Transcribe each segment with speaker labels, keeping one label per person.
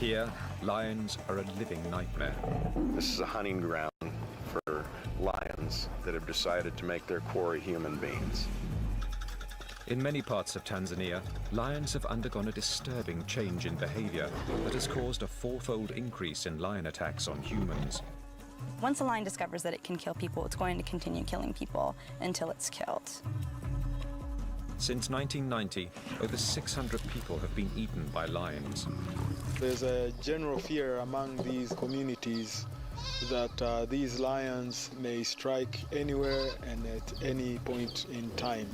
Speaker 1: Here, lions are a living nightmare.
Speaker 2: This is a hunting ground for lions that have decided to make their quarry human beings.
Speaker 1: In many parts of Tanzania, lions have undergone a disturbing change in behavior that has caused a fourfold increase in lion attacks on humans.
Speaker 3: Once a lion discovers that it can kill people, it's going to continue killing people until it's killed.
Speaker 1: Since 1990, over 600 people have been eaten by lions.
Speaker 4: There's a general fear among these communities that these lions may strike anywhere and at any point in time.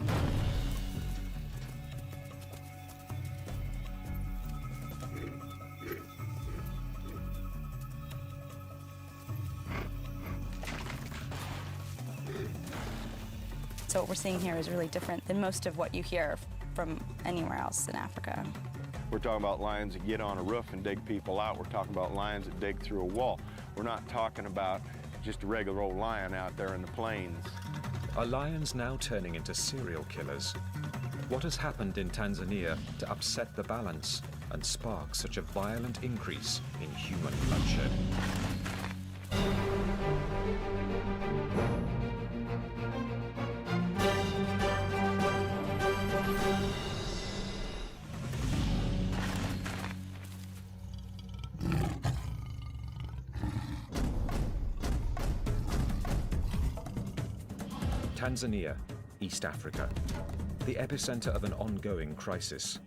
Speaker 3: So what we're seeing here is really different than most of what you hear from anywhere else in Africa.
Speaker 2: We're talking about lions that get on a roof and dig people out. We're talking about lions that dig through a wall. We're not talking about just a regular old lion out there in the plains.
Speaker 1: Are lions now turning into serial killers? What has happened in Tanzania to upset the balance and spark such a violent increase in human bloodshed? Tanzania, East Africa, the epicenter of an ongoing crisis.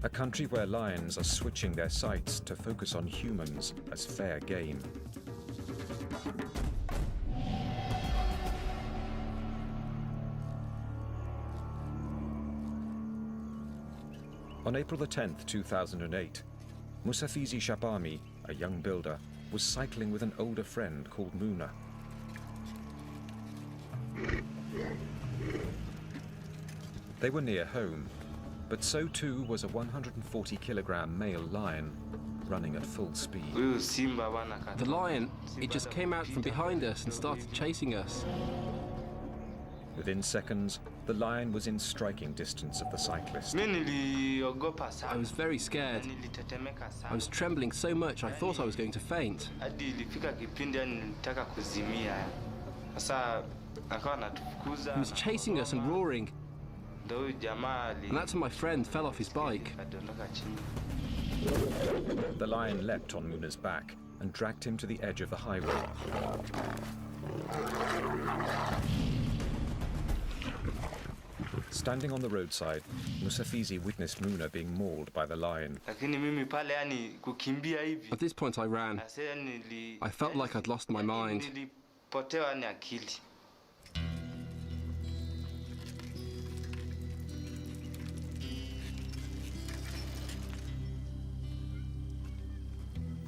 Speaker 1: A country where lions are switching their sights to focus on humans as fair game. On April 10th, 2008, Musafizi Shabami, a young builder, was cycling with an older friend called Muna. They were near home, but so too was a 140-kilogram male lion running at full speed.
Speaker 5: The lion, it just came out from behind us and started chasing us.
Speaker 1: Within seconds, the lion was in striking distance of the cyclist.
Speaker 5: I was very scared. I was trembling so much I thought I was going to faint. He was chasing us and roaring. And that's when my friend fell off his bike.
Speaker 1: The lion leapt on Muna's back and dragged him to the edge of the highway. Standing on the roadside, Musafizi witnessed Muna being mauled by the lion.
Speaker 5: At this point I ran. I felt like I'd lost my mind.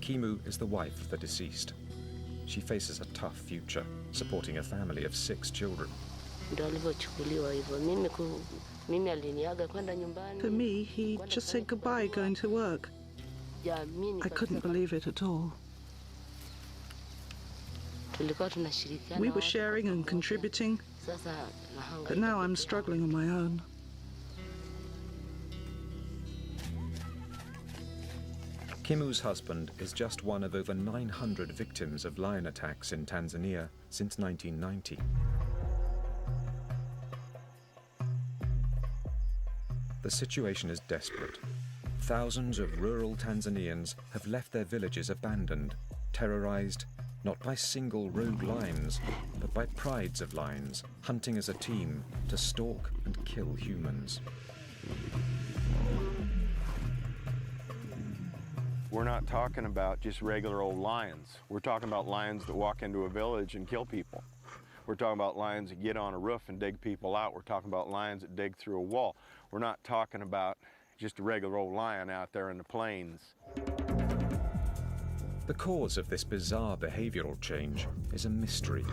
Speaker 1: Kimu is the wife of the deceased. She faces a tough future, supporting a family of 6 children.
Speaker 6: For me, he just said goodbye going to work. I couldn't believe it at all. We were sharing and contributing, but now I'm struggling on my own.
Speaker 1: Kimu's husband is just one of over 900 victims of lion attacks in Tanzania since 1990. The situation is desperate. Thousands of rural Tanzanians have left their villages abandoned, terrorized not by single rogue lions, but by prides of lions hunting as a team to stalk and kill humans.
Speaker 2: We're not talking about just regular old lions. We're talking about lions that walk into a village and kill people. We're talking about lions that get on a roof and dig people out. We're talking about lions that dig through a wall. We're not talking about just a regular old lion out there in the plains.
Speaker 1: The cause of this bizarre behavioral change is a mystery,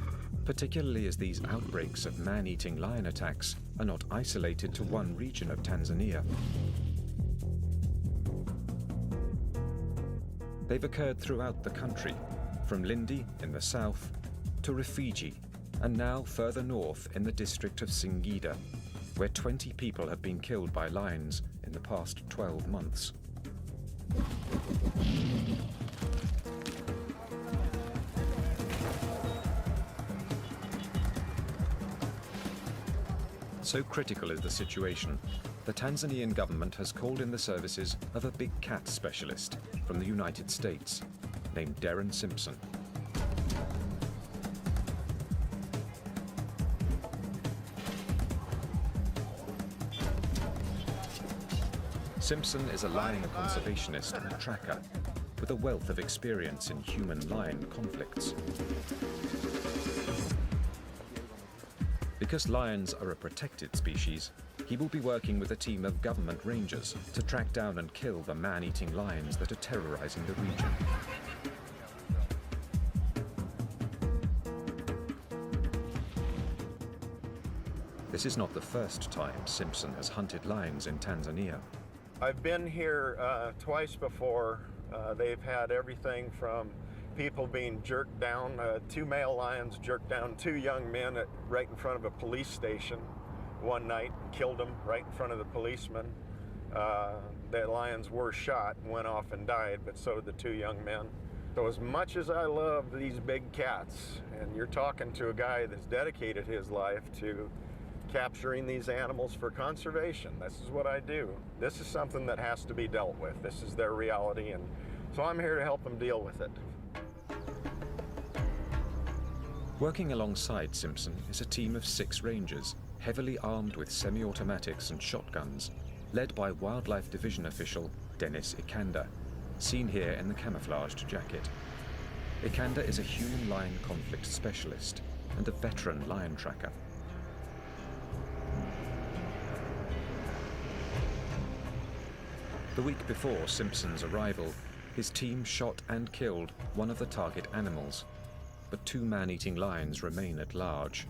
Speaker 1: particularly as these outbreaks of man-eating lion attacks are not isolated to one region of Tanzania. They've occurred throughout the country, from Lindi in the south to Rufiji, and now further north in the district of Singida, where 20 people have been killed by lions in the past 12 months. So critical is the situation, the Tanzanian government has called in the services of a big cat specialist from the United States, named Darren Simpson. Simpson is a lion conservationist and tracker with a wealth of experience in human-lion conflicts. Because lions are a protected species, he will be working with a team of government rangers to track down and kill the man-eating lions that are terrorizing the region. This is not the first time Simpson has hunted lions in Tanzania.
Speaker 2: I've been here twice before. They've had everything from people being jerked down, 2 male lions jerked down 2 young men right in front of a police station one night, killed them right in front of the policeman. The lions were shot and went off and died, but so did the 2 young men. So as much as I love these big cats, and you're talking to a guy that's dedicated his life to capturing these animals for conservation, this is what I do. This is something that has to be dealt with. This is their reality, and so I'm here to help them deal with it.
Speaker 1: Working alongside Simpson is a team of 6 rangers, heavily armed with semi-automatics and shotguns, led by Wildlife Division official Dennis Ikanda, seen here in the camouflaged jacket. Ikanda is a human-lion conflict specialist and a veteran lion tracker. The week before Simpson's arrival, his team shot and killed one of the target animals, but 2 man-eating lions remain at large.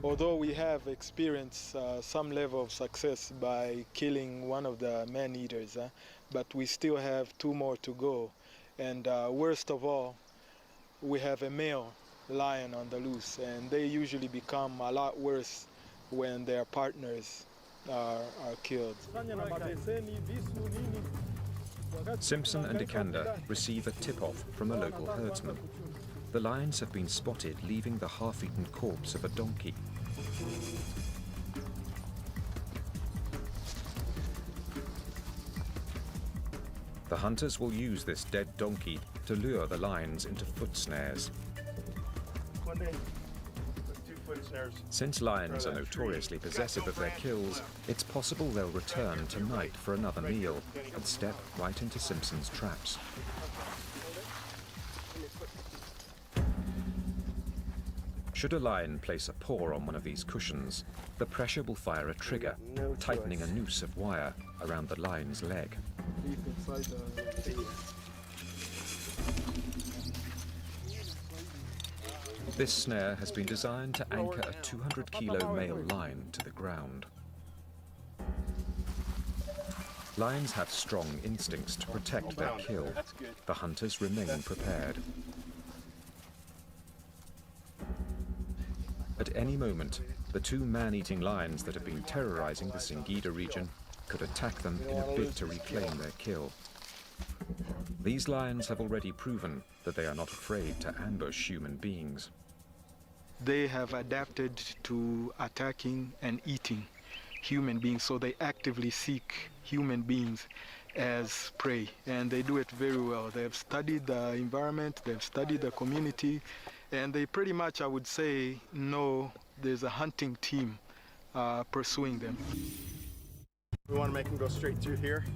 Speaker 4: Although we have experienced some level of success by killing one of the man-eaters, but we still have 2 more to go. And worst of all, we have a male lion on the loose, and they usually become a lot worse when their partners are killed.
Speaker 1: Simpson and Ikanda receive a tip-off from a local herdsman. The lions have been spotted leaving the half-eaten corpse of a donkey. The hunters will use this dead donkey to lure the lions into foot snares. Since lions are notoriously possessive of their kills, it's possible they'll return tonight for another meal and step right into Simpson's traps. Should a lion place a paw on one of these cushions, the pressure will fire a trigger, tightening a noose of wire around the lion's leg. This snare has been designed to anchor a 200-kilo male lion to the ground. Lions have strong instincts to protect their kill. The hunters remain prepared. At any moment, the 2 man-eating lions that have been terrorizing the Singida region could attack them in a bid to reclaim their kill. These lions have already proven that they are not afraid to ambush human beings.
Speaker 4: They have adapted to attacking and eating human beings, so they actively seek human beings as prey, and they do it very well. They have studied the environment, they've studied the community, and they pretty much, I would say, know there's a hunting team pursuing them.
Speaker 2: We want to make them go straight through here.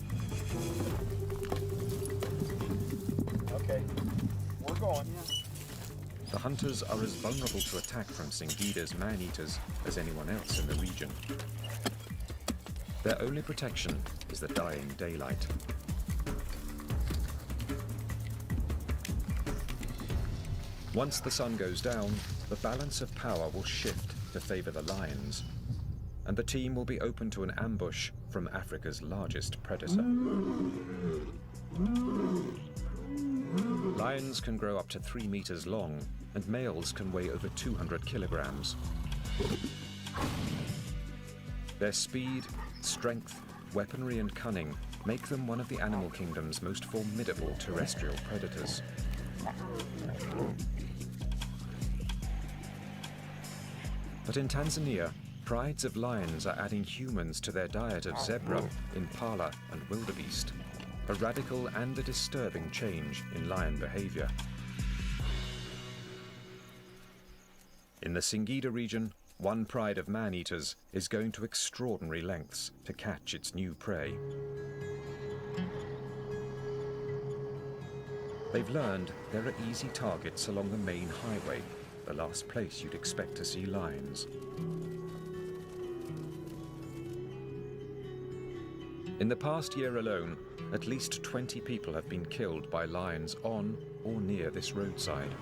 Speaker 2: Okay, we're going.
Speaker 1: The hunters are as vulnerable to attack from Singida's man-eaters as anyone else in the region. Their only protection is the dying daylight. Once the sun goes down, the balance of power will shift to favor the lions, and the team will be open to an ambush from Africa's largest predator. Lions can grow up to 3 meters long, and males can weigh over 200 kilograms. Their speed, strength, weaponry, and cunning make them one of the animal kingdom's most formidable terrestrial predators. But in Tanzania, prides of lions are adding humans to their diet of zebra, impala, and wildebeest, a radical and a disturbing change in lion behavior. In the Singida region, one pride of man-eaters is going to extraordinary lengths to catch its new prey. They've learned there are easy targets along the main highway, the last place you'd expect to see lions. In the past year alone, at least 20 people have been killed by lions on or near this roadside.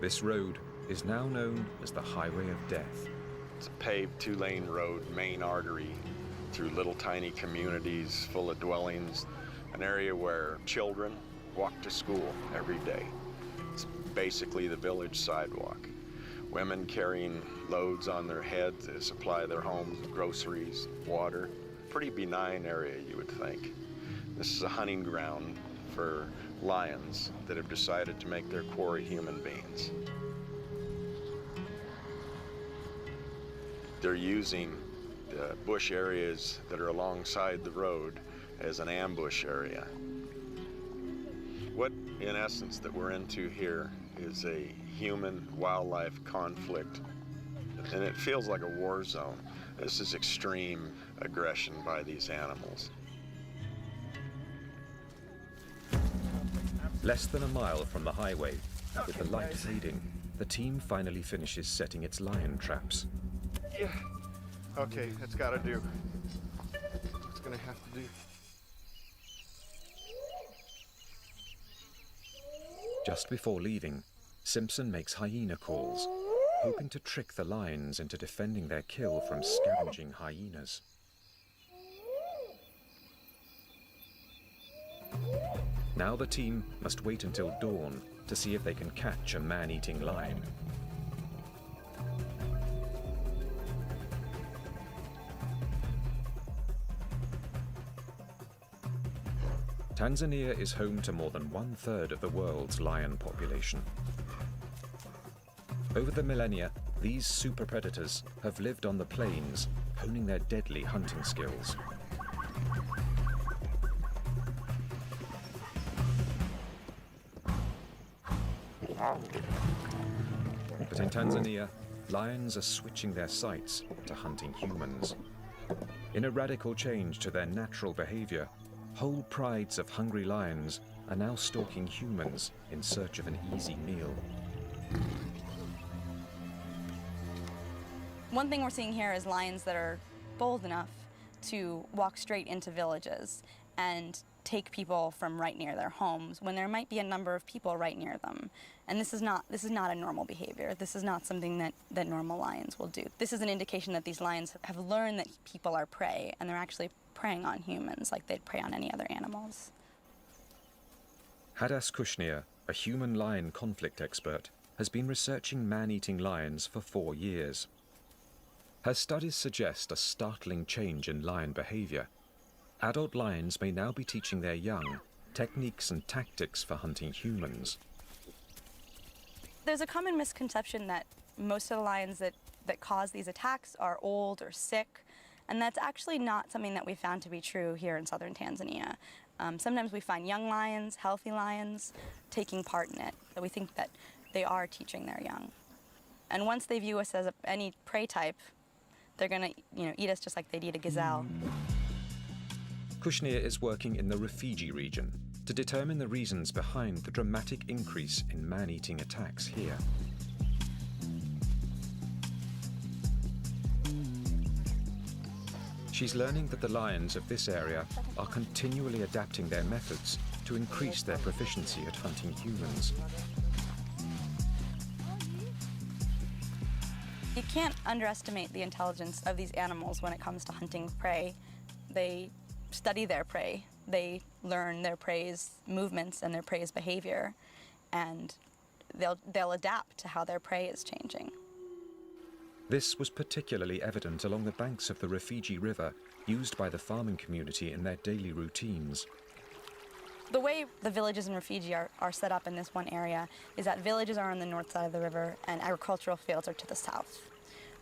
Speaker 1: This road is now known as the Highway of Death.
Speaker 2: It's a paved two-lane road, main artery, through little tiny communities full of dwellings, an area where children walk to school every day. It's basically the village sidewalk. Women carrying loads on their heads to supply their homes with groceries, water. Pretty benign area, you would think. This is a hunting ground for lions that have decided to make their quarry human beings. They're using the bush areas that are alongside the road as an ambush area. What, in essence, that we're into here is a human-wildlife conflict, and it feels like a war zone. This is extreme aggression by these animals.
Speaker 1: Less than a mile from the highway, with the light fading, the team finally finishes setting its lion traps.
Speaker 2: Yeah. Okay, that's gotta do. It's gonna have to do.
Speaker 1: Just before leaving, Simpson makes hyena calls, hoping to trick the lions into defending their kill from scavenging hyenas. Now the team must wait until dawn to see if they can catch a man-eating lion. Tanzania is home to more than 1/3 of the world's lion population. Over the millennia, these super predators have lived on the plains, honing their deadly hunting skills. But in Tanzania, lions are switching their sights to hunting humans. In a radical change to their natural behavior, whole prides of hungry lions are now stalking humans in search of an easy meal.
Speaker 3: One thing we're seeing here is lions that are bold enough to walk straight into villages and take people from right near their homes when there might be a number of people right near them. And this is not a normal behavior. This is not something that normal lions will do. This is an indication that these lions have learned that people are prey, and they're actually preying on humans like they'd prey on any other animals.
Speaker 1: Hadas Kushnir, a human-lion conflict expert, has been researching man-eating lions for 4 years. Her studies suggest a startling change in lion behavior. Adult lions may now be teaching their young techniques and tactics for hunting humans.
Speaker 3: There's a common misconception that most of the lions that cause these attacks are old or sick, and that's actually not something that we found to be true here in southern Tanzania. Sometimes we find young lions, healthy lions, taking part in it. So we think that they are teaching their young. And once they view us as any prey type, they're gonna, eat us just like they'd eat a gazelle.
Speaker 1: Kushnir is working in the Rufiji region to determine the reasons behind the dramatic increase in man-eating attacks here. She's learning that the lions of this area are continually adapting their methods to increase their proficiency at hunting humans.
Speaker 3: You can't underestimate the intelligence of these animals when it comes to hunting prey. They study their prey. They learn their prey's movements and their prey's behavior, and they'll adapt to how their prey is changing.
Speaker 1: This was particularly evident along the banks of the Rufiji River, used by the farming community in their daily routines.
Speaker 3: The way the villages in Rufiji are set up in this one area is that villages are on the north side of the river and agricultural fields are to the south.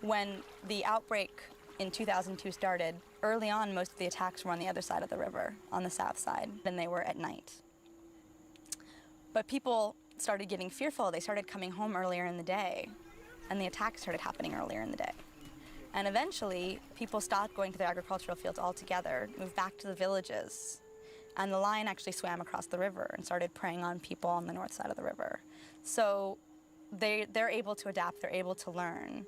Speaker 3: When the outbreak in 2002 started, early on most of the attacks were on the other side of the river, on the south side, and they were at night. But people started getting fearful. They started coming home earlier in the day, and the attacks started happening earlier in the day. And eventually, people stopped going to their agricultural fields altogether, moved back to the villages, and the lion actually swam across the river and started preying on people on the north side of the river. So they're able to adapt, they're able to learn.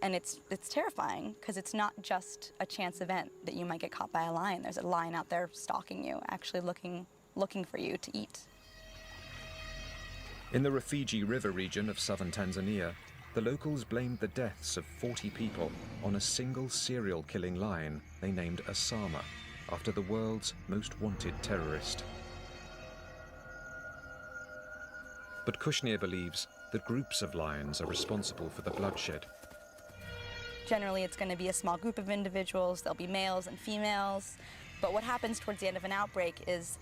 Speaker 3: And it's terrifying because it's not just a chance event that you might get caught by a lion. There's a lion out there stalking you, actually looking for you to eat.
Speaker 1: In the Rufiji River region of southern Tanzania, the locals blamed the deaths of 40 people on a single serial killing lion they named Osama, after the world's most wanted terrorist. But Kushnir believes that groups of lions are responsible for the bloodshed.
Speaker 3: Generally, it's going to be a small group of individuals. There'll be males and females. But what happens towards the end of an outbreak is,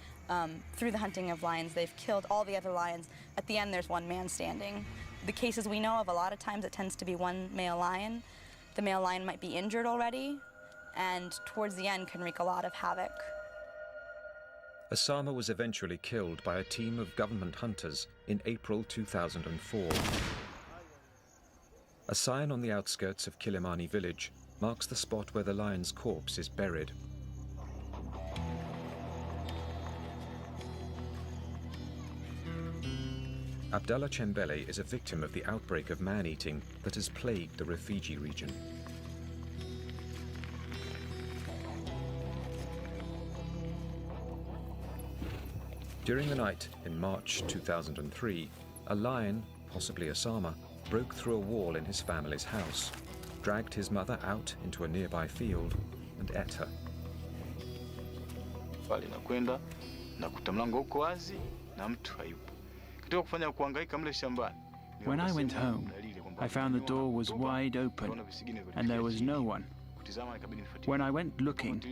Speaker 3: through the hunting of lions, they've killed all the other lions. At the end, there's one man standing. The cases we know of, a lot of times it tends to be one male lion. The male lion might be injured already, and towards the end can wreak a lot of havoc.
Speaker 1: Osama was eventually killed by a team of government hunters in April 2004. A sign on the outskirts of Kilimani village marks the spot where the lion's corpse is buried. Abdallah Chembele is a victim of the outbreak of man-eating that has plagued the Rufiji region. During the night in March 2003, a lion, possibly Osama, broke through a wall in his family's house, dragged his mother out into a nearby field, and ate her.
Speaker 7: When I went home, I found the door was wide open and there was no one. When I went looking,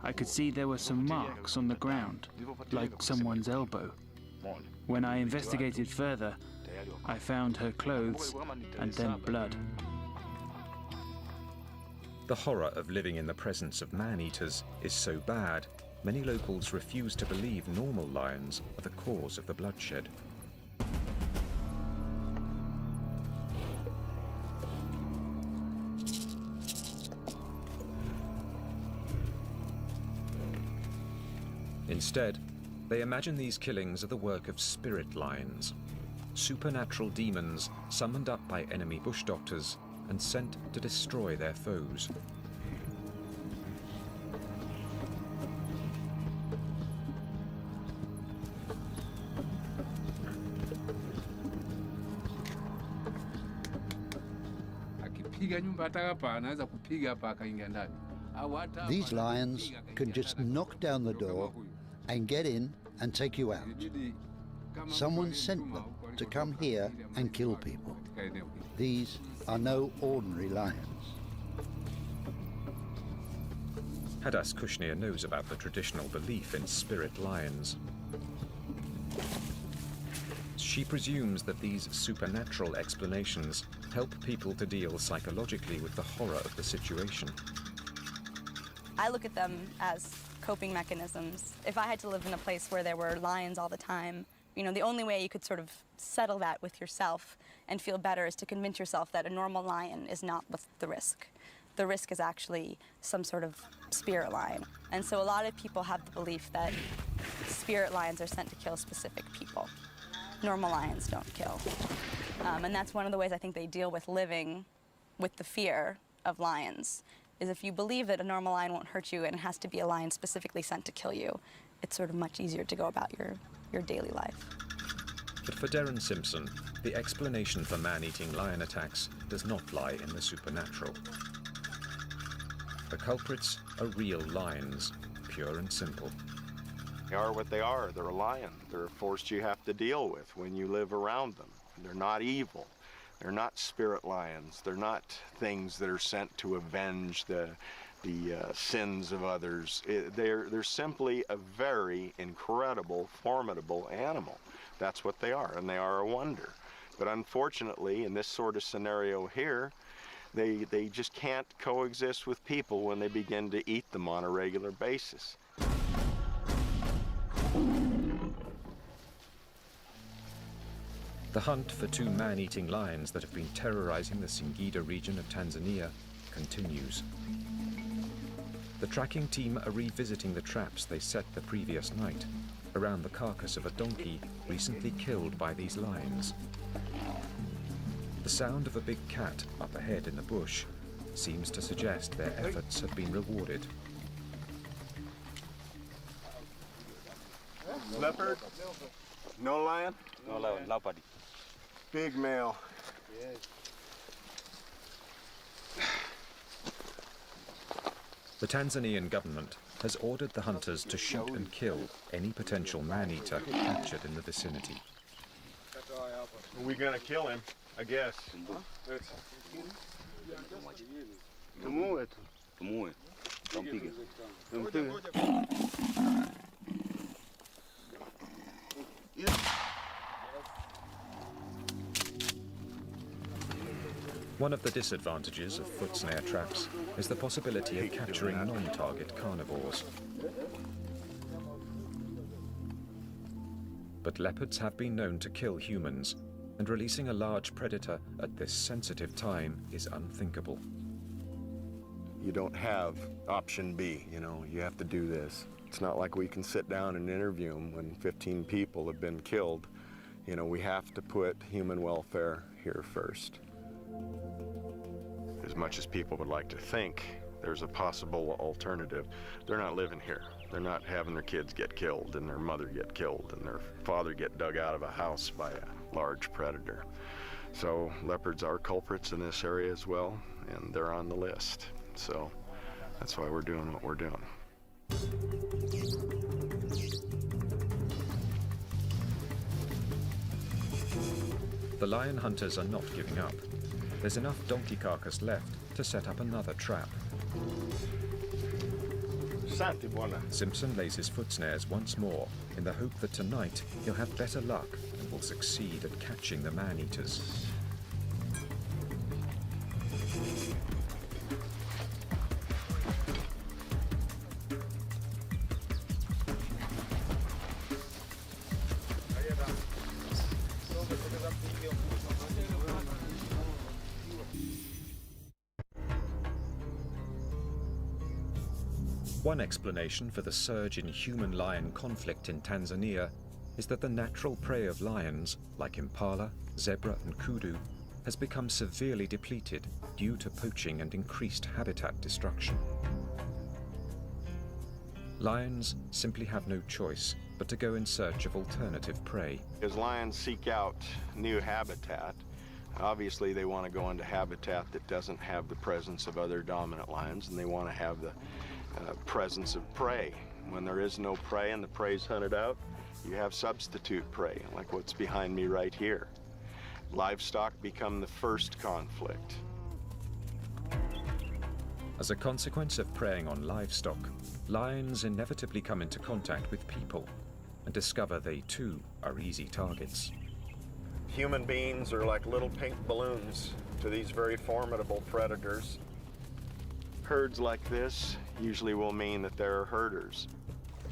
Speaker 7: I could see there were some marks on the ground, like someone's elbow. When I investigated further, I found her clothes and then blood.
Speaker 1: The horror of living in the presence of man-eaters is so bad, many locals refuse to believe normal lions are the cause of the bloodshed. Instead, they imagine these killings are the work of spirit lions, supernatural demons summoned up by enemy bush doctors and sent to destroy their foes.
Speaker 8: These lions can just knock down the door and get in and take you out. Someone sent them to come here and kill people. These are no ordinary lions.
Speaker 1: Hadas Kushnir knows about the traditional belief in spirit lions. She presumes that these supernatural explanations help people to deal psychologically with the horror of the situation.
Speaker 3: I look at them as coping mechanisms. If I had to live in a place where there were lions all the time, you know, the only way you could sort of settle that with yourself and feel better is to convince yourself that a normal lion is not what's the risk. The risk is actually some sort of spirit lion. And so a lot of people have the belief that spirit lions are sent to kill specific people. Normal lions don't kill. And that's one of the ways I think they deal with living with the fear of lions, is if you believe that a normal lion won't hurt you and it has to be a lion specifically sent to kill you, it's sort of much easier to go about your daily life.
Speaker 1: But for Darren Simpson, the explanation for man-eating lion attacks does not lie in the supernatural. The culprits are real lions, pure and simple.
Speaker 2: They are what they are. They're a lion. They're a force you have to deal with when you live around them. They're not evil. They're not spirit lions. They're not things that are sent to avenge the the sins of others. They're simply a very incredible, formidable animal. That's what they are, and they are a wonder. But unfortunately, in this sort of scenario here, they just can't coexist with people when they begin to eat them on a regular basis.
Speaker 1: The hunt for two man-eating lions that have been terrorizing the Singida region of Tanzania continues. The tracking team are revisiting the traps they set the previous night around the carcass of a donkey recently killed by these lions. The sound of a big cat up ahead in the bush seems to suggest their efforts have been rewarded.
Speaker 2: Leopard? No lion?
Speaker 9: No leopard.
Speaker 2: Big male.
Speaker 1: The Tanzanian government has ordered the hunters to shoot and kill any potential man-eater captured in the vicinity.
Speaker 2: Are we gonna kill him? I guess.
Speaker 1: One of the disadvantages of foot snare traps is the possibility of capturing non-target carnivores. But leopards have been known to kill humans, and releasing a large predator at this sensitive time is unthinkable.
Speaker 2: You don't have option B, you know, you have to do this. It's not like we can sit down and interview them when 15 people have been killed. You know, we have to put human welfare here first. As much as people would like to think there's a possible alternative, they're not living here. They're not having their kids get killed and their mother get killed and their father get dug out of a house by a large predator. So leopards are culprits in this area as well, and they're on the list. So that's why we're doing what we're doing.
Speaker 1: The lion hunters are not giving up. There's enough donkey carcass left to set up another trap. Simpson lays his foot snares once more in the hope that tonight he'll have better luck and will succeed at catching the man-eaters. One explanation for the surge in human-lion conflict in Tanzania is that the natural prey of lions, like impala, zebra and kudu, has become severely depleted due to poaching and increased habitat destruction. Lions simply have no choice but to go in search of alternative prey.
Speaker 2: As lions seek out new habitat, obviously they want to go into habitat that doesn't have the presence of other dominant lions, and they want to have the presence of prey. When there is no prey and the prey's hunted out, you have substitute prey, like what's behind me right here. Livestock become the first conflict.
Speaker 1: As a consequence of preying on livestock, lions inevitably come into contact with people and discover they too are easy targets.
Speaker 2: Human beings are like little pink balloons to these very formidable predators. Herds like this usually will mean that there are herders.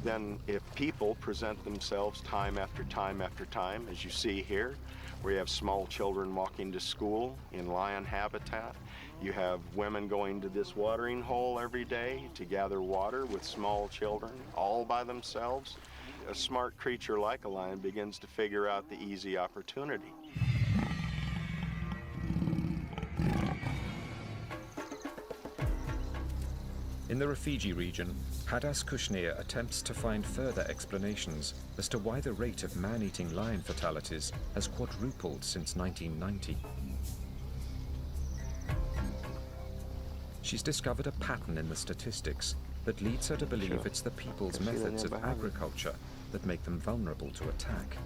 Speaker 2: Then if people present themselves time after time after time, as you see here, where you have small children walking to school in lion habitat, you have women going to this watering hole every day to gather water with small children, all by themselves, a smart creature like a lion begins to figure out the easy opportunity.
Speaker 1: In the Rufiji region, Hadas Kushnir attempts to find further explanations as to why the rate of man-eating lion fatalities has quadrupled since 1990. She's discovered a pattern in the statistics that leads her to believe it's the people's methods of agriculture that make them vulnerable to attack.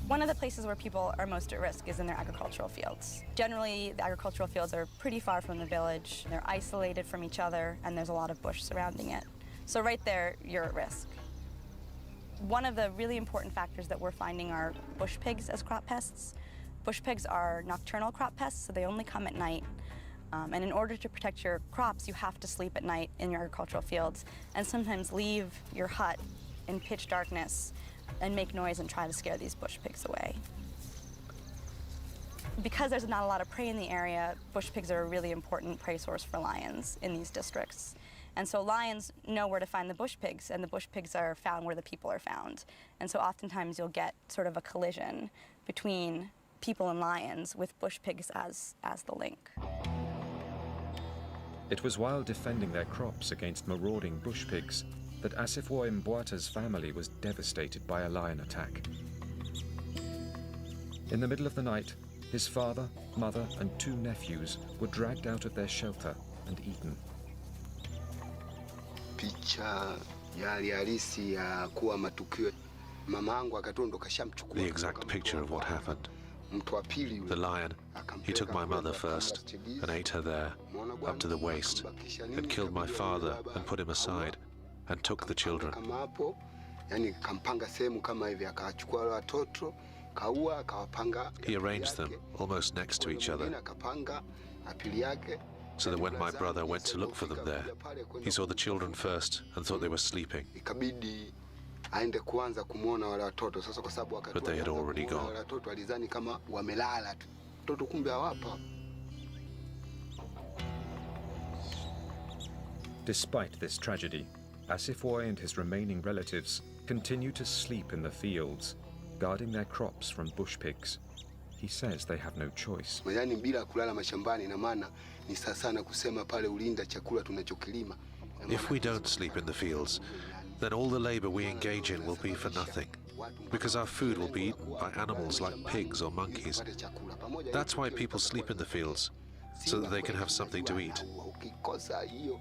Speaker 3: One of the places where people are most at risk is in their agricultural fields. Generally, the agricultural fields are pretty far from the village. They're isolated from each other, and there's a lot of bush surrounding it. So right there, you're at risk. One of the really important factors that we're finding are bush pigs as crop pests. Bush pigs are nocturnal crop pests, so they only come at night. And in order to protect your crops, you have to sleep at night in your agricultural fields and sometimes leave your hut in pitch darkness and make noise and try to scare these bush pigs away. Because there's not a lot of prey in the area, bush pigs are a really important prey source for lions in these districts. And so lions know where to find the bush pigs, and the bush pigs are found where the people are found. And so oftentimes you'll get sort of a collision between people and lions with bush pigs as the link.
Speaker 1: It was while defending their crops against marauding bush pigs that Asifo Mbwata's family was devastated by a lion attack. In the middle of the night, his father, mother, and 2 nephews were dragged out of their shelter and eaten.
Speaker 9: The exact picture of what happened. The lion, he took my mother first and ate her there, up to the waist, and killed my father and put him aside, and took the children. He arranged them almost next to each other, so that when my brother went to look for them there, he saw the children first and thought they were sleeping. But they had already gone.
Speaker 1: Despite this tragedy, Asifo and his remaining relatives continue to sleep in the fields, guarding their crops from bush pigs. He says they have no choice.
Speaker 9: If we don't sleep in the fields, then all the labor we engage in will be for nothing, because our food will be eaten by animals like pigs or monkeys. That's why people sleep in the fields, so that they can have something to eat.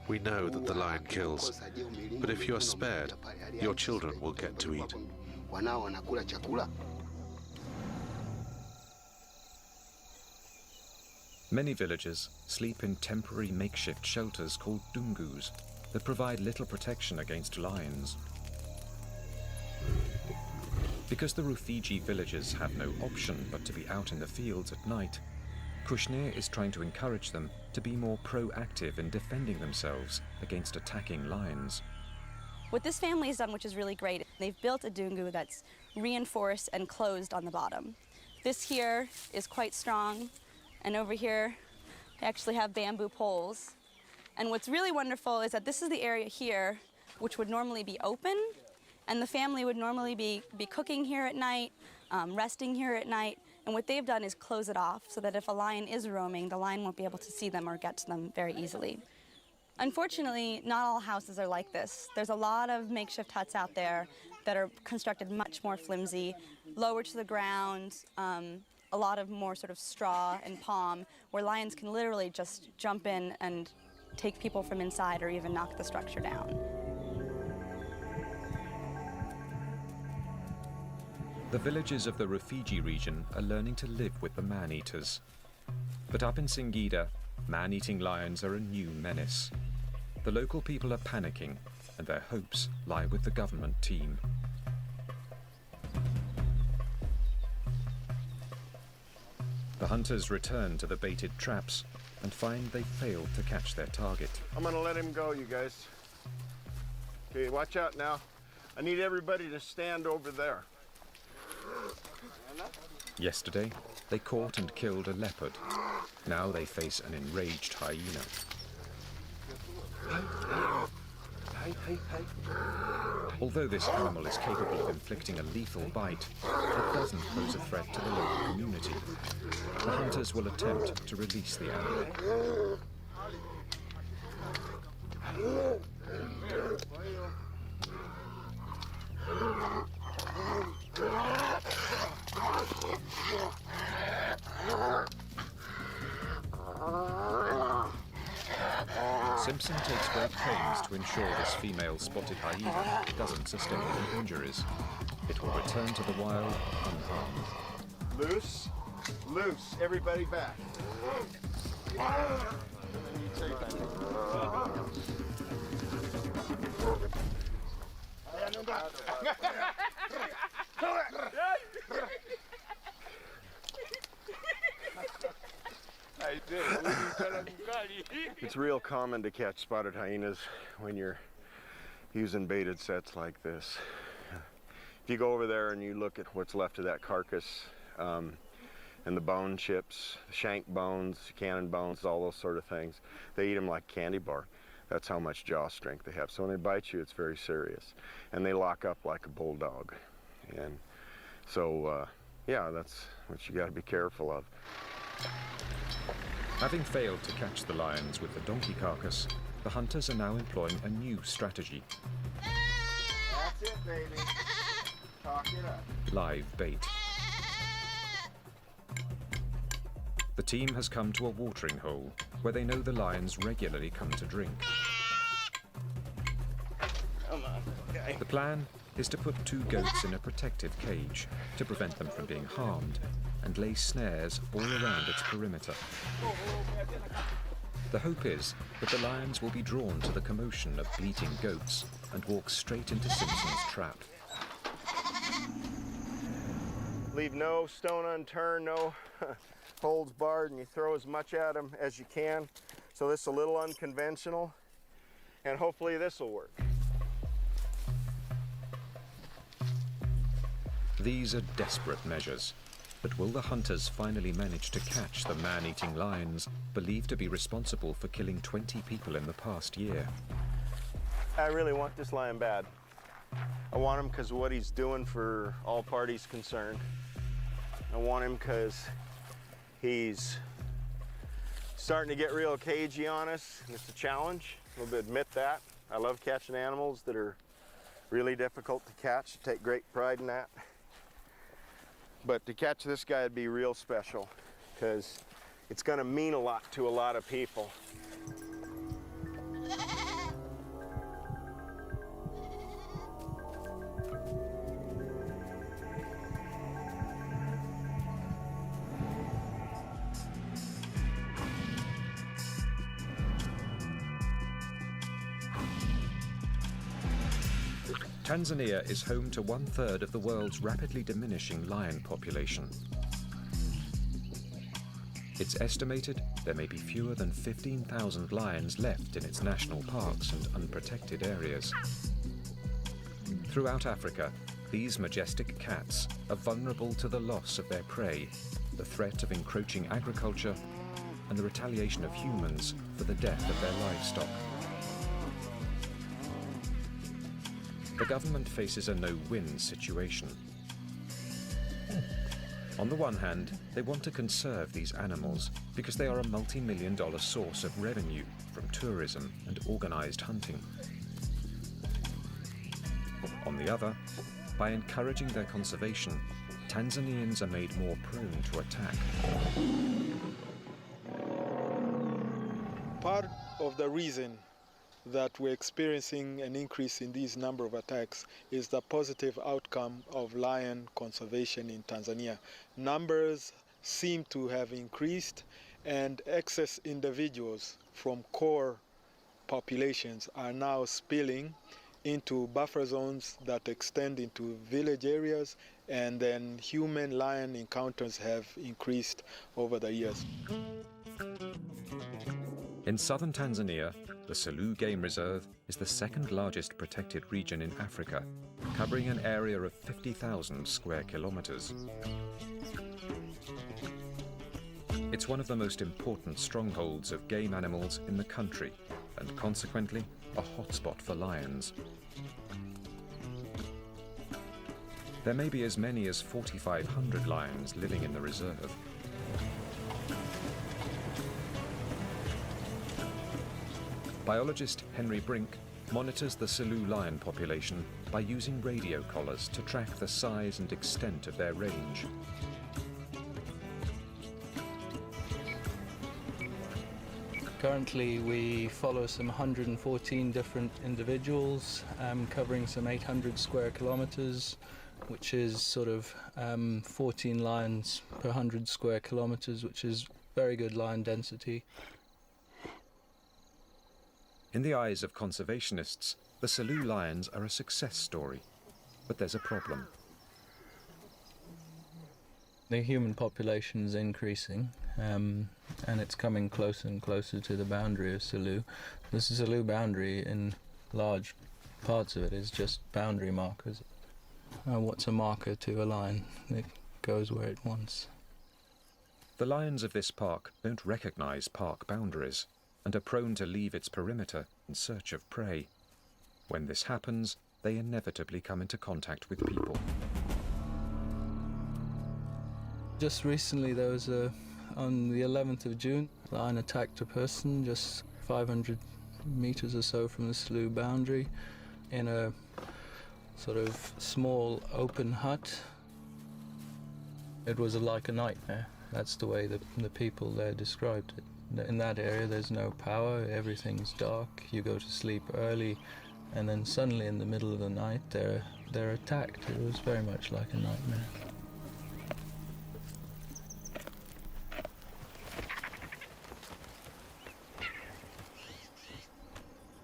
Speaker 9: We know that the lion kills, but if you are spared, your children will get to eat.
Speaker 1: Many villagers sleep in temporary makeshift shelters called dungus that provide little protection against lions. Because the Rufiji villagers have no option but to be out in the fields at night, Kushnir is trying to encourage them to be more proactive in defending themselves against attacking lions.
Speaker 3: What this family has done, which is really great, they've built a dungu that's reinforced and closed on the bottom. This here is quite strong, and over here they actually have bamboo poles. And what's really wonderful is that this is the area here which would normally be open, and the family would normally be cooking here at night, resting here at night, and what they've done is close it off so that if a lion is roaming, the lion won't be able to see them or get to them very easily. Unfortunately, not all houses are like this. There's a lot of makeshift huts out there that are constructed much more flimsy, lower to the ground, a lot of more sort of straw and palm, where lions can literally just jump in and take people from inside or even knock the structure down.
Speaker 1: The villages of the Rufiji region are learning to live with the man-eaters. But up in Singida, man-eating lions are a new menace. The local people are panicking, and their hopes lie with the government team. The hunters return to the baited traps and find they failed to catch their target.
Speaker 2: I'm gonna let him go, you guys. Okay, watch out now. I need everybody to stand over there.
Speaker 1: Yesterday, they caught and killed a leopard. Now they face an enraged hyena. Although this animal is capable of inflicting a lethal bite, it doesn't pose a threat to the local community. The hunters will attempt to release the animal. Tyson takes great pains to ensure this female spotted hyena doesn't sustain any injuries. It will return to the wild unharmed.
Speaker 2: Loose, loose, everybody back. It's real common to catch spotted hyenas when you're using baited sets like this. If you go over there and you look at what's left of that carcass, and the bone chips, shank bones, cannon bones, all those sort of things, they eat them like candy bar. That's how much jaw strength they have. So when they bite you, it's very serious. And they lock up like a bulldog. And so, yeah, that's what you got to be careful of.
Speaker 1: Having failed to catch the lions with the donkey carcass, the hunters are now employing a new strategy.
Speaker 2: That's it, baby. Talk it up.
Speaker 1: Live bait. The team has come to a watering hole where they know the lions regularly come to drink.
Speaker 2: Come on, okay.
Speaker 1: The plan is to put 2 goats in a protective cage to prevent them from being harmed and lay snares all around its perimeter. The hope is that the lions will be drawn to the commotion of bleating goats and walk straight into Simpson's trap.
Speaker 2: Leave no stone unturned, no holds barred, and you throw as much at them as you can. So this is a little unconventional, and hopefully this will work.
Speaker 1: These are desperate measures, but will the hunters finally manage to catch the man-eating lions believed to be responsible for killing 20 people in the past year?
Speaker 2: I really want this lion bad. I want him because of what he's doing for all parties concerned. I want him because he's starting to get real cagey on us, and it's a challenge. We'll admit that. I love catching animals that are really difficult to catch. I take great pride in that. But to catch this guy would be real special because it's going to mean a lot to a lot of people.
Speaker 1: Tanzania is home to 1/3 of the world's rapidly diminishing lion population. It's estimated there may be fewer than 15,000 lions left in its national parks and unprotected areas. Throughout Africa, these majestic cats are vulnerable to the loss of their prey, the threat of encroaching agriculture, and the retaliation of humans for the death of their livestock. The government faces a no-win situation. On the one hand, they want to conserve these animals because they are a multi-million-dollar source of revenue from tourism and organized hunting. On the other, by encouraging their conservation, Tanzanians are made more prone to attack.
Speaker 4: Part of the reason that we're experiencing an increase in these number of attacks is the positive outcome of lion conservation in Tanzania. Numbers seem to have increased, and excess individuals from core populations are now spilling into buffer zones that extend into village areas, and then human-lion encounters have increased over the years.
Speaker 1: In southern Tanzania, the Selous Game Reserve is the second largest protected region in Africa, covering an area of 50,000 square kilometers. It's one of the most important strongholds of game animals in the country, and consequently, a hotspot for lions. There may be as many as 4,500 lions living in the reserve. Biologist Henry Brink monitors the Selous lion population by using radio collars to track the size and extent of their range.
Speaker 10: Currently, we follow some 114 different individuals, covering some 800 square kilometers, which is sort of 14 lions per 100 square kilometers, which is very good lion density.
Speaker 1: In the eyes of conservationists, the Selous lions are a success story. But there's a problem.
Speaker 10: The human population is increasing, and it's coming closer and closer to the boundary of Selous. The Selous boundary, in large parts of it, is just boundary markers. What's a marker to a lion? It goes where it wants.
Speaker 1: The lions of this park don't recognize park boundaries and are prone to leave its perimeter in search of prey. When this happens, they inevitably come into contact with people.
Speaker 10: Just recently, there was on the 11th of June, a lion attacked a person just 500 meters or so from the Selous boundary in a sort of small open hut. It was like a nightmare. That's the way the people there described it. In that area, there's no power, everything's dark, you go to sleep early, and then suddenly in the middle of the night, they're attacked. It was very much like a nightmare.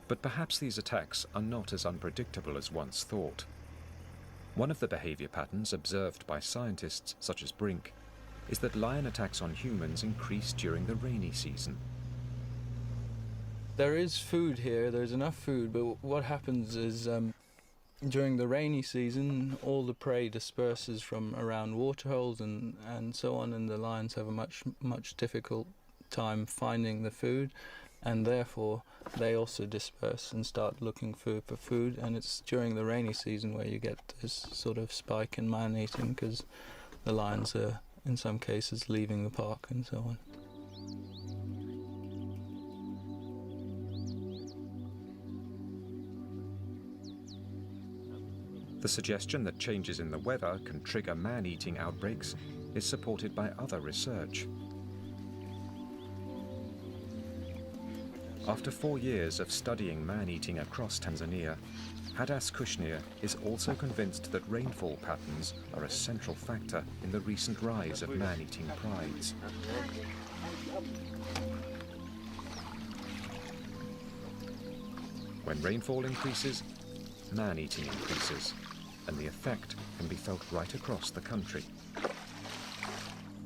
Speaker 1: But perhaps these attacks are not as unpredictable as once thought. One of the behavior patterns observed by scientists such as Brink is that lion attacks on humans increase during the rainy season.
Speaker 10: There is food here, there's enough food, but what happens is during the rainy season, all the prey disperses from around waterholes and so on, and the lions have a much difficult time finding the food, and therefore they also disperse and start looking for food, and it's during the rainy season where you get this sort of spike in man-eating, because the lions are, in some cases, leaving the park and so on.
Speaker 1: The suggestion that changes in the weather can trigger man-eating outbreaks is supported by other research. After 4 years of studying man-eating across Tanzania, Hadas Kushnir is also convinced that rainfall patterns are a central factor in the recent rise of man-eating prides. When rainfall increases, man-eating increases, and the effect can be felt right across the country.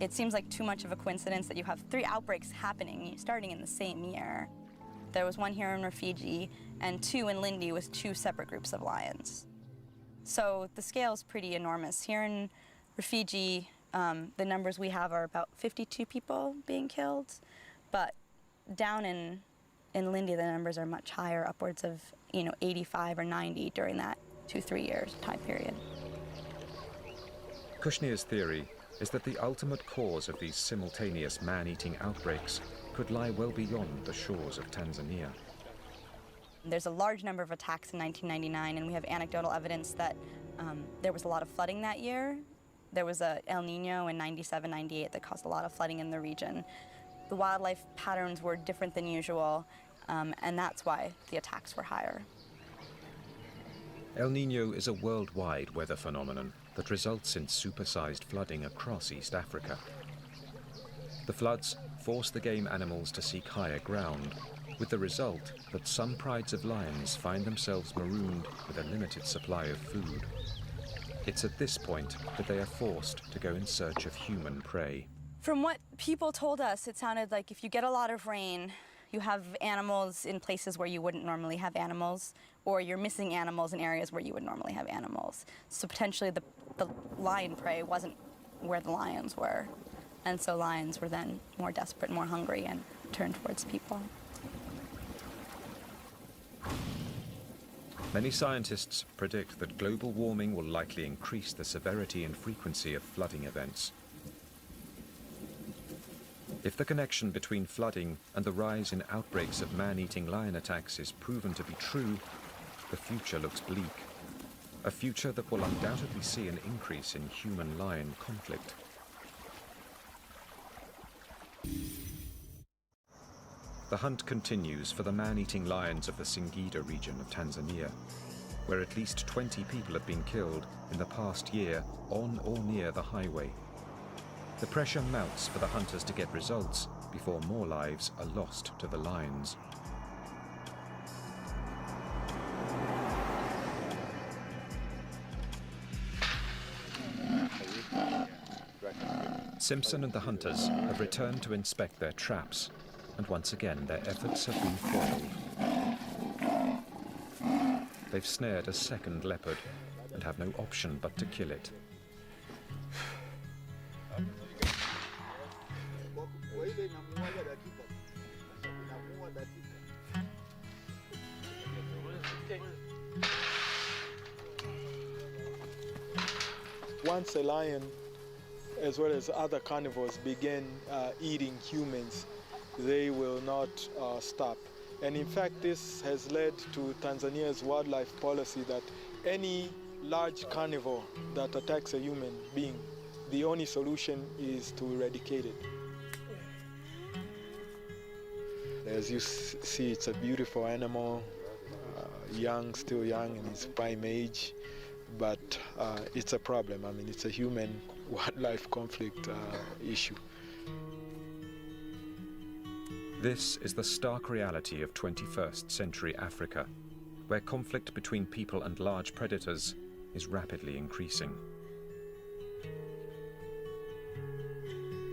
Speaker 3: It seems like too much of a coincidence that you have 3 outbreaks happening starting in the same year. There was 1 here in Rufiji and 2 in Lindi with 2 separate groups of lions. So the scale is pretty enormous. Here in Rufiji, the numbers we have are about 52 people being killed, but down in Lindi, the numbers are much higher, upwards of 85 or 90 during that 2-3 years time period.
Speaker 1: Kushnir's theory is that the ultimate cause of these simultaneous man-eating outbreaks could lie well beyond the shores of Tanzania.
Speaker 3: There's a large number of attacks in 1999, and we have anecdotal evidence that there was a lot of flooding that year. There was a El Nino in 97, 98 that caused a lot of flooding in the region. The wildlife patterns were different than usual, and that's why the attacks were higher.
Speaker 1: El Nino is a worldwide weather phenomenon that results in supersized flooding across East Africa. The floods force the game animals to seek higher ground, with the result that some prides of lions find themselves marooned with a limited supply of food. It's at this point that they are forced to go in search of human prey.
Speaker 3: From what people told us, it sounded like if you get a lot of rain, you have animals in places where you wouldn't normally have animals, or you're missing animals in areas where you would normally have animals. So potentially the lion prey wasn't where the lions were. And so lions were then more desperate, more hungry, and turned towards people.
Speaker 1: Many scientists predict that global warming will likely increase the severity and frequency of flooding events. If the connection between flooding and the rise in outbreaks of man-eating lion attacks is proven to be true, the future looks bleak. A future that will undoubtedly see an increase in human-lion conflict. the hunt continues for the man-eating lions of the Singida region of Tanzania, where at least 20 people have been killed in the past year on or near the highway. The pressure mounts for the hunters to get results before more lives are lost to the lions. Simpson and the hunters have returned to inspect their traps, and once again their efforts have been foiled. They've snared a second leopard and have no option but to kill it.
Speaker 4: Once a lion, as well as other carnivores, begin eating humans, they will not stop. And in fact, this has led to Tanzania's wildlife policy that any large carnivore that attacks a human being, the only solution is to eradicate it. As you see, it's a beautiful animal, young, still young in its prime age, but it's a problem. I mean, it's a human-wildlife conflict issue.
Speaker 1: This is the stark reality of 21st century Africa, where conflict between people and large predators is rapidly increasing.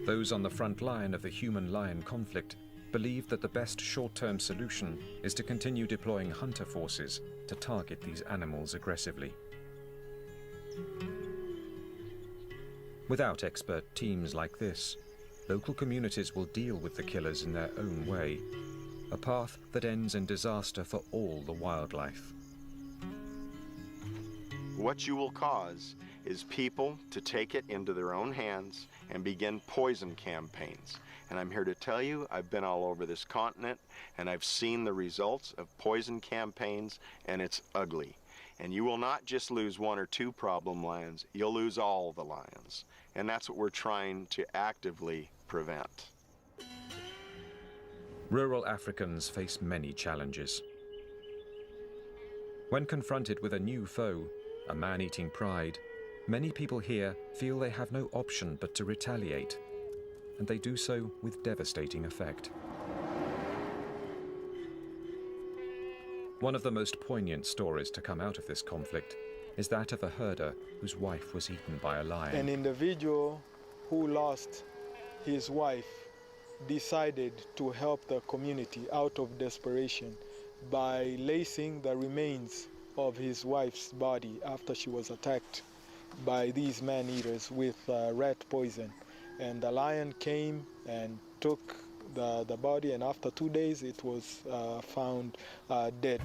Speaker 1: Those on the front line of the human-lion conflict believe that the best short-term solution is to continue deploying hunter forces to target these animals aggressively. Without expert teams like this, local communities will deal with the killers in their own way, a path that ends in disaster for all the wildlife.
Speaker 2: What you will cause is people to take it into their own hands and begin poison campaigns. And I'm here to tell you, I've been all over this continent and I've seen the results of poison campaigns, and it's ugly. And you will not just lose one or two problem lions, you'll lose all the lions. And that's what we're trying to actively prevent.
Speaker 1: Rural Africans face many challenges. When confronted with a new foe, a man-eating pride, many people here feel they have no option but to retaliate, and they do so with devastating effect. One of the most poignant stories to come out of this conflict is that of a herder whose wife was eaten by a lion.
Speaker 4: An individual who lost his wife decided to help the community out of desperation by lacing the remains of his wife's body after she was attacked by these man-eaters with rat poison. And the lion came and took the body, and after 2 days it was found dead.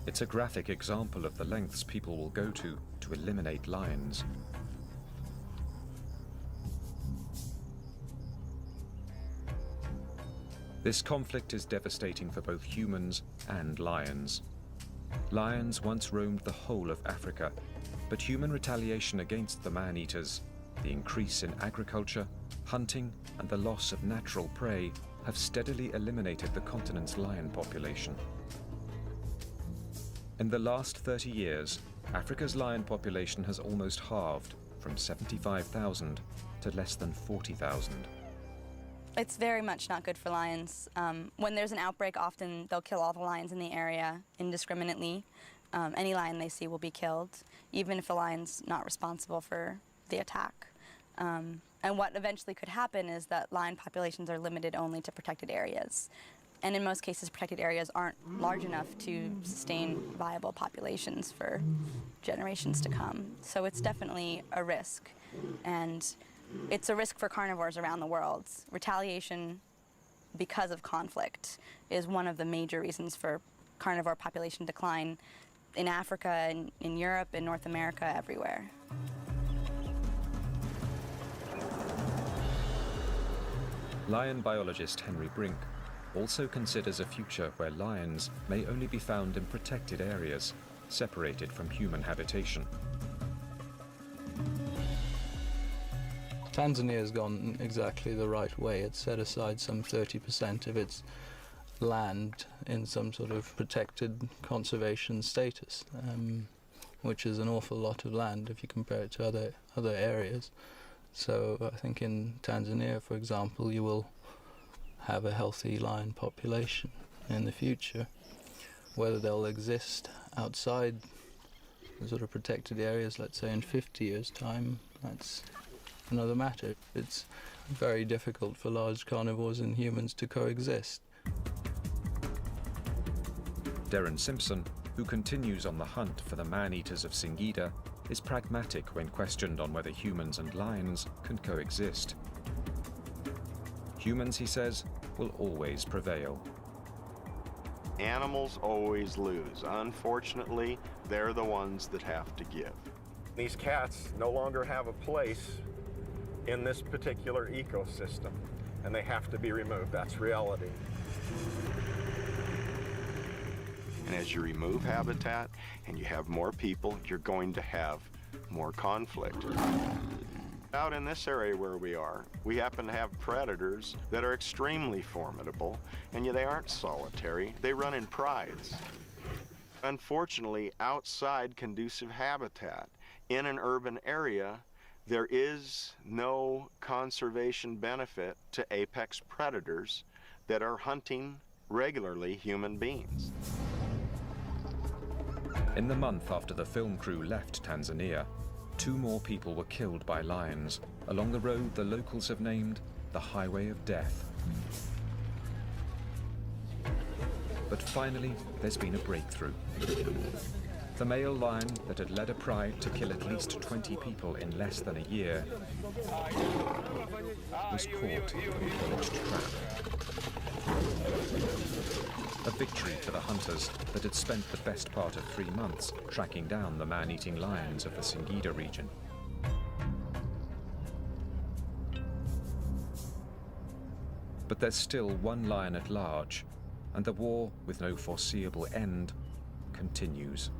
Speaker 1: It's a graphic example of the lengths people will go to eliminate lions. This conflict is devastating for both humans and lions. Lions once roamed the whole of Africa, but human retaliation against the man-eaters, the increase in agriculture, hunting, and the loss of natural prey have steadily eliminated the continent's lion population. In the last 30 years, Africa's lion population has almost halved, from 75,000 to less than 40,000.
Speaker 3: It's very much not good for lions. When there's an outbreak, often they'll kill all the lions in the area indiscriminately. Any lion they see will be killed, even if the lion's not responsible for the attack. And what eventually could happen is that lion populations are limited only to protected areas. And in most cases, protected areas aren't large enough to sustain viable populations for generations to come. So it's definitely a risk. And it's a risk for carnivores around the world. Retaliation because of conflict is one of the major reasons for carnivore population decline in Africa, in Europe, in North America, everywhere.
Speaker 1: Lion biologist Henry Brink also considers a future where lions may only be found in protected areas, separated from human habitation.
Speaker 10: Tanzania has gone exactly the right way. It's set aside some 30% of its land in some sort of protected conservation status, which is an awful lot of land if you compare it to other areas. So I think in Tanzania, for example, you will have a healthy lion population in the future. Whether they'll exist outside the sort of protected areas, let's say in 50 years' time, that's another matter. It's very difficult for large carnivores and humans to coexist.
Speaker 1: Darren Simpson, who continues on the hunt for the man-eaters of Singida, is pragmatic when questioned on whether humans and lions can coexist. Humans, he says, will always prevail.
Speaker 2: Animals always lose. Unfortunately, they're the ones that have to give. These cats no longer have a place in this particular ecosystem, and they have to be removed. That's reality. And as you remove habitat and you have more people, you're going to have more conflict. Out in this area where we are, we happen to have predators that are extremely formidable, and they aren't solitary. They run in prides. Unfortunately, outside conducive habitat, in an urban area, there is no conservation benefit to apex predators that are hunting regularly human beings.
Speaker 1: In the month after the film crew left Tanzania, 2 more people were killed by lions along the road the locals have named the Highway of Death. But finally, there's been a breakthrough. The male lion that had led a pride to kill at least 20 people in less than a year was caught in a village trap. A victory for the hunters that had spent the best part of 3 months tracking down the man-eating lions of the Singida region. But there's still one lion at large, and the war, with no foreseeable end, continues.